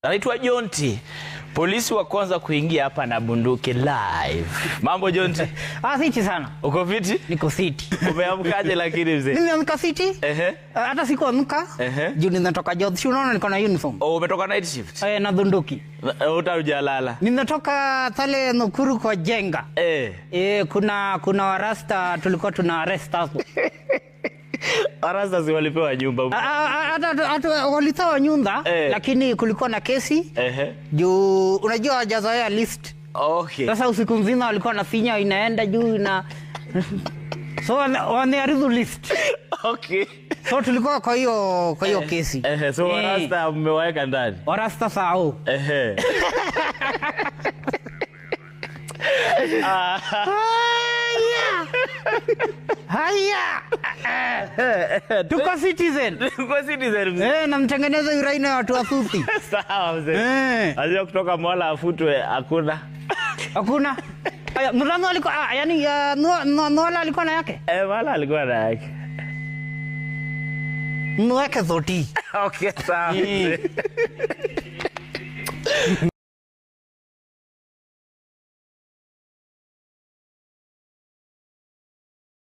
Anaitwa Jonti. Polisi wa kwanza kuingia hapa na bunduki live. Mambo Jonti? Fiti sana. Uko fiti? Niko fiti. Umeamkaje lakini mzee? Nimeamka fiti. Hata sikuamka. Juu ninatoka job. Si unaona niko na uniform. Oh, umetoka night shift? Na bunduki. Utajalala. Ninatoka Tale Nakuru kwa Jenga. Kuna warasta tulikuwa tuna arrest hapo. Arasta si walipewa nyumba. Hata walitoa nyumba lakini kulikuwa na kesi. Juu unajua hajazoea list. Okay. Sasa usiku mzima walikuwa nafinya inaenda juu na so waneharibu list. Okay. So tulikuwa kwa hiyo kesi. So warasta mmeweka ndani. Warasta sao. Haya. Tuko citizen. Tuko citizen mzee. Namtengeneza uraina ya watu wafupi. Sawa mzee. Azio kutoka Mola afutwe hakuna. Hakuna. Mrano alikuwa yani Mola alikuwa na yake. Mola alikuwa na yake. Mweke zoti. Okay, sawa.